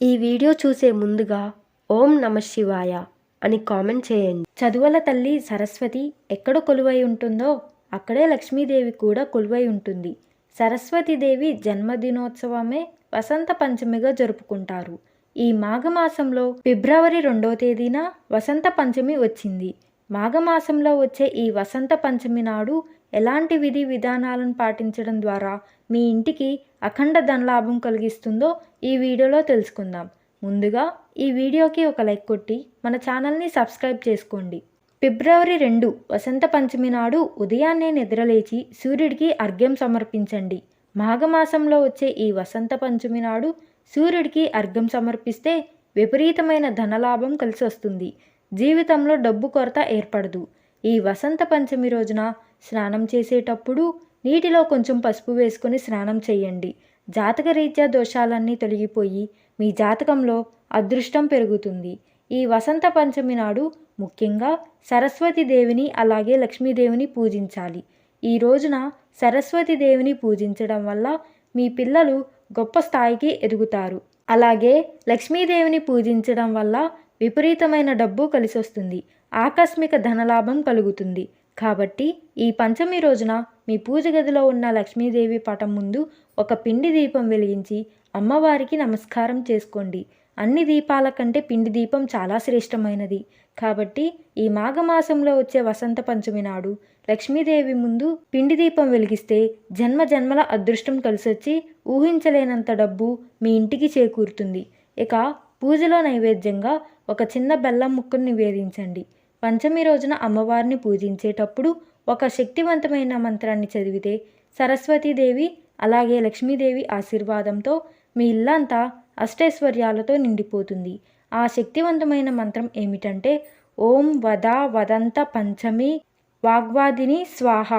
ఈ వీడియో చూసే ముందుగా ఓం నమఃశివాయ అని కామెంట్ చేయండి. చదువుల తల్లి సరస్వతి ఎక్కడ కొలువై ఉంటుందో అక్కడే లక్ష్మీదేవి కూడా కొలువై ఉంటుంది. సరస్వతీదేవి జన్మదినోత్సవమే వసంత పంచమిగా జరుపుకుంటారు. ఈ మాఘమాసంలో ఫిబ్రవరి 2వ తేదీన వసంత పంచమి వచ్చింది. మాఘమాసంలో వచ్చే ఈ వసంత పంచమి నాడు ఎలాంటి విధి విధానాలను పాటించడం ద్వారా మీ ఇంటికి అఖండ ధనలాభం కలిగిస్తుందో ఈ వీడియోలో తెలుసుకుందాం. ముందుగా ఈ వీడియోకి ఒక లైక్ కొట్టి మన ఛానల్ని సబ్స్క్రైబ్ చేసుకోండి. ఫిబ్రవరి 2 వసంత పంచమి నాడు ఉదయాన్నే నిద్రలేచి సూర్యుడికి అర్ఘ్యం సమర్పించండి. మాఘమాసంలో వచ్చే ఈ వసంత పంచమి నాడు సూర్యుడికి అర్ఘ్యం సమర్పిస్తే విపరీతమైన ధనలాభం కలిసి వస్తుంది. జీవితంలో డబ్బు కొరత ఏర్పడదు. ఈ వసంత పంచమి రోజున స్నానం చేసేటప్పుడు నీటిలో కొంచెం పసుపు వేసుకొని స్నానం చేయండి. జాతకరీత్యా దోషాలన్నీ తొలగిపోయి మీ జాతకంలో అదృష్టం పెరుగుతుంది. ఈ వసంత పంచమి నాడు ముఖ్యంగా సరస్వతీదేవిని అలాగే లక్ష్మీదేవిని పూజించాలి. ఈ రోజున సరస్వతీదేవిని పూజించడం వల్ల మీ పిల్లలు గొప్ప స్థాయికి ఎదుగుతారు. అలాగే లక్ష్మీదేవిని పూజించడం వల్ల విపరీతమైన డబ్బు కలిసొస్తుంది. ఆకస్మిక ధనలాభం కలుగుతుంది. కాబట్టి ఈ పంచమి రోజున మీ పూజ గదిలో ఉన్న లక్ష్మీదేవి పటం ముందు ఒక పిండి దీపం వెలిగించి అమ్మవారికి నమస్కారం చేసుకోండి. అన్ని దీపాల కంటే పిండి దీపం చాలా శ్రేష్టమైనది. కాబట్టి ఈ మాఘమాసంలో వచ్చే వసంత పంచమి నాడు లక్ష్మీదేవి ముందు పిండి దీపం వెలిగిస్తే జన్మ జన్మల అదృష్టం కలిసొచ్చి ఊహించలేనంత డబ్బు మీ ఇంటికి చేకూరుతుంది. ఇక పూజలో నైవేద్యంగా ఒక చిన్న బెల్లం ముక్కను నివేదించండి. పంచమి రోజున అమ్మవారిని పూజించేటప్పుడు ఒక శక్తివంతమైన మంత్రాన్ని చదివితే సరస్వతీదేవి అలాగే లక్ష్మీదేవి ఆశీర్వాదంతో మీ ఇల్లంతా అష్టైశ్వర్యాలతో నిండిపోతుంది. ఆ శక్తివంతమైన మంత్రం ఏమిటంటే ఓం వదంత పంచమి వాగ్వాదిని స్వాహ.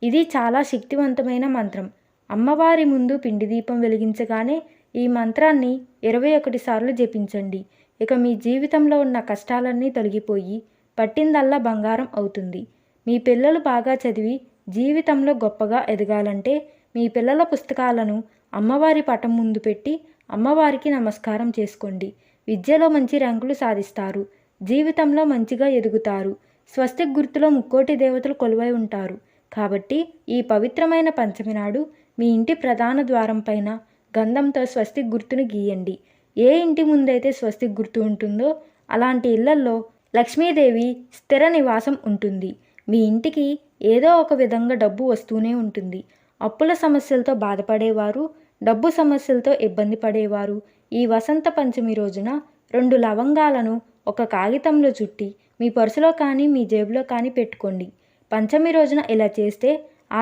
ఇది చాలా శక్తివంతమైన మంత్రం. అమ్మవారి ముందు పిండి దీపం వెలిగించగానే ఈ మంత్రాన్ని 21 సార్లు జపించండి. ఇక మీ జీవితంలో ఉన్న కష్టాలన్నీ తొలగిపోయి పట్టిందల్లా బంగారం అవుతుంది. మీ పిల్లలు బాగా చదివి జీవితంలో గొప్పగా ఎదగాలంటే మీ పిల్లల పుస్తకాలను అమ్మవారి పటం ముందు పెట్టి అమ్మవారికి నమస్కారం చేసుకోండి. విద్యలో మంచి ర్యాంకులు సాధిస్తారు. జీవితంలో మంచిగా ఎదుగుతారు. స్వస్తిక్ గుర్తులో ముక్కోటి దేవతలు కొలువై ఉంటారు. కాబట్టి ఈ పవిత్రమైన పంచమి నాడు మీ ఇంటి ప్రధాన ద్వారం పైన గంధంతో స్వస్తిక్ గుర్తును గీయండి. ఏ ఇంటి ముందైతే స్వస్తిక్ గుర్తు ఉంటుందో అలాంటి ఇళ్లల్లో లక్ష్మీదేవి స్థిర నివాసం ఉంటుంది. మీ ఇంటికి ఏదో ఒక విధంగా డబ్బు వస్తూనే ఉంటుంది. అప్పుల సమస్యలతో బాధపడేవారు, డబ్బు సమస్యలతో ఇబ్బంది పడేవారు ఈ వసంత పంచమి రోజున 2 లవంగాలను ఒక కాగితంలో చుట్టి మీ పర్సులో కానీ మీ జేబులో కానీ పెట్టుకోండి. పంచమి రోజున ఇలా చేస్తే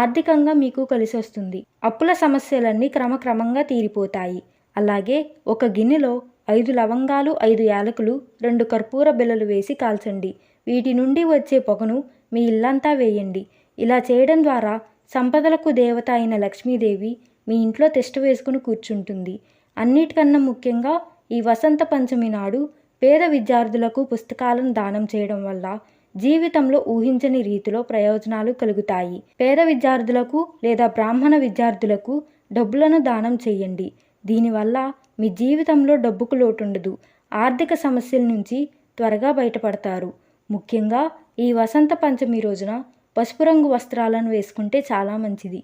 ఆర్థికంగా మీకు కలిసి వస్తుంది. అప్పుల సమస్యలన్నీ క్రమక్రమంగా తీరిపోతాయి. అలాగే ఒక గిన్నెలో 5 లవంగాలు, 5 యాలకులు, 2 కర్పూర బిళ్ళలు వేసి కాల్చండి. వీటి నుండి వచ్చే పొగను మీ ఇల్లంతా వేయండి. ఇలా చేయడం ద్వారా సంపదలకు దేవత అయిన లక్ష్మీదేవి మీ ఇంట్లో తిష్ట వేసుకుని కూర్చుంటుంది. అన్నిటికన్నా ముఖ్యంగా ఈ వసంత పంచమి నాడు పేద విద్యార్థులకు పుస్తకాలను దానం చేయడం వల్ల జీవితంలో ఊహించని రీతిలో ప్రయోజనాలు కలుగుతాయి. పేద విద్యార్థులకు లేదా బ్రాహ్మణ విద్యార్థులకు డబ్బులను దానం చేయండి. దీనివల్ల మీ జీవితంలో డబ్బుకు లోటుండదు. ఆర్థిక సమస్యల నుంచి త్వరగా బయటపడతారు. ముఖ్యంగా ఈ వసంత పంచమి రోజున పసుపు రంగు వస్త్రాలను వేసుకుంటే చాలా మంచిది.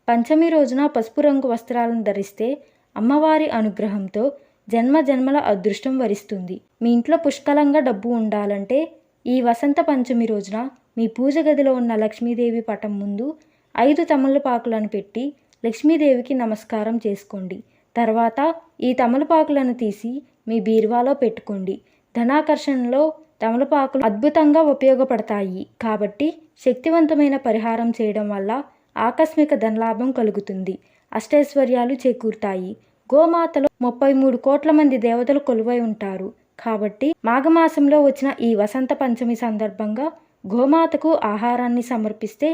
పంచమి రోజున పసుపు రంగు వస్త్రాలను ధరిస్తే అమ్మవారి అనుగ్రహంతో జన్మ జన్మల అదృష్టం వరిస్తుంది. మీ ఇంట్లో పుష్కలంగా డబ్బు ఉండాలంటే ఈ వసంత పంచమి రోజున మీ పూజ గదిలో ఉన్న లక్ష్మీదేవి పటం ముందు 5 తమలపాకులను పెట్టి లక్ష్మీదేవికి నమస్కారం చేసుకోండి. తర్వాత ఈ తమలపాకులను తీసి మీ బీరువాలో పెట్టుకోండి. ధనాకర్షణలో తమలపాకులు అద్భుతంగా ఉపయోగపడతాయి. కాబట్టి శక్తివంతమైన పరిహారం చేయడం వల్ల ఆకస్మిక ధనలాభం కలుగుతుంది. అష్టైశ్వర్యాలు చేకూరుతాయి. గోమాతలో 33 కోట్ల మంది దేవతలు కొలువై ఉంటారు. కాబట్టి మాఘమాసంలో వచ్చిన ఈ వసంత పంచమి సందర్భంగా గోమాతకు ఆహారాన్ని సమర్పిస్తే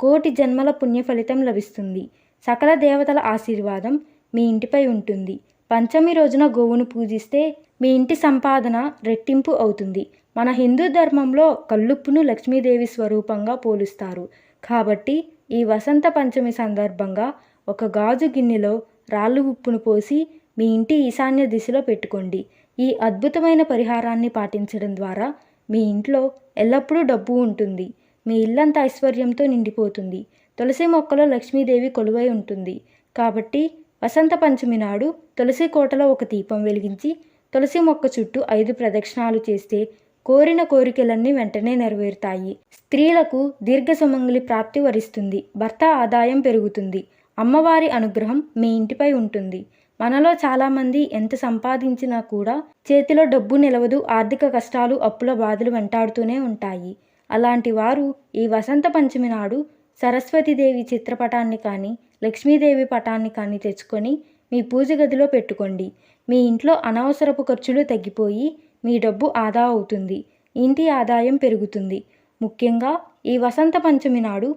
కోటి జన్మల పుణ్య ఫలితం లభిస్తుంది. సకల దేవతల ఆశీర్వాదం మీ ఇంటిపై ఉంటుంది. పంచమి రోజున గోవును పూజిస్తే మీ ఇంటి సంపాదన రెట్టింపు అవుతుంది. మన హిందూ ధర్మంలో కల్లుప్పును లక్ష్మీదేవి స్వరూపంగా పోలుస్తారు. కాబట్టి ఈ వసంత పంచమి సందర్భంగా ఒక గాజు గిన్నెలో రాళ్ళు ఉప్పును పోసి మీ ఇంటి ఈశాన్య దిశలో పెట్టుకోండి. ఈ అద్భుతమైన పరిహారాన్ని పాటించడం ద్వారా మీ ఇంట్లో ఎల్లప్పుడూ డబ్బు ఉంటుంది. మీ ఇల్లంతా ఐశ్వర్యంతో నిండిపోతుంది. తులసి మొక్కలో లక్ష్మీదేవి కొలువై ఉంటుంది. కాబట్టి వసంత పంచమి నాడు తులసి కోటలో ఒక దీపం వెలిగించి తులసి మొక్క చుట్టూ 5 ప్రదక్షిణాలు చేస్తే కోరిన కోరికలన్నీ వెంటనే నెరవేరుతాయి. స్త్రీలకు దీర్ఘ సుమంగళి ప్రాప్తి వరిస్తుంది. భర్త ఆదాయం పెరుగుతుంది. అమ్మవారి అనుగ్రహం మీ ఇంటిపై ఉంటుంది. మనలో చాలామంది ఎంత సంపాదించినా కూడా చేతిలో డబ్బు నిలవదు. ఆర్థిక కష్టాలు, అప్పుల బాధలు వెంటాడుతూనే ఉంటాయి. అలాంటి వారు ఈ వసంత పంచమి నాడు సరస్వతీదేవి చిత్రపటాన్ని కానీ లక్ష్మీదేవి పటాన్ని కానీ తెచ్చుకొని మీ పూజ గదిలో పెట్టుకోండి. మీ ఇంట్లో అనవసరపు ఖర్చులు తగ్గిపోయి మీ డబ్బు ఆదా అవుతుంది. ఇంటి ఆదాయం పెరుగుతుంది. ముఖ్యంగా ఈ వసంత పంచమి నాడు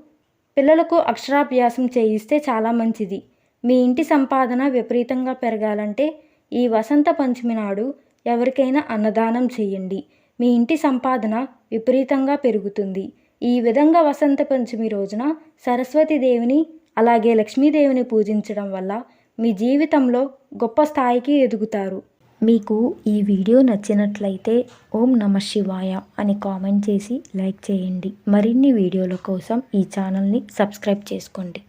పిల్లలకు అక్షరాభ్యాసం చేయిస్తే చాలా మంచిది. మీ ఇంటి సంపాదన విపరీతంగా పెరగాలంటే ఈ వసంత పంచమి నాడు ఎవరికైనా అన్నదానం చేయండి. మీ ఇంటి సంపాదన విపరీతంగా పెరుగుతుంది. ఈ విధంగా వసంత పంచమి రోజున సరస్వతీదేవిని అలాగే లక్ష్మీదేవిని పూజించడం వల్ల మీ జీవితంలో గొప్ప స్థాయికి ఎదుగుతారు. మీకు ఈ వీడియో నచ్చినట్లయితే ఓం నమః శివాయ అని కామెంట్ చేసి లైక్ చేయండి. మరిన్ని వీడియోల కోసం ఈ ఛానల్ని సబ్స్క్రైబ్ చేసుకోండి.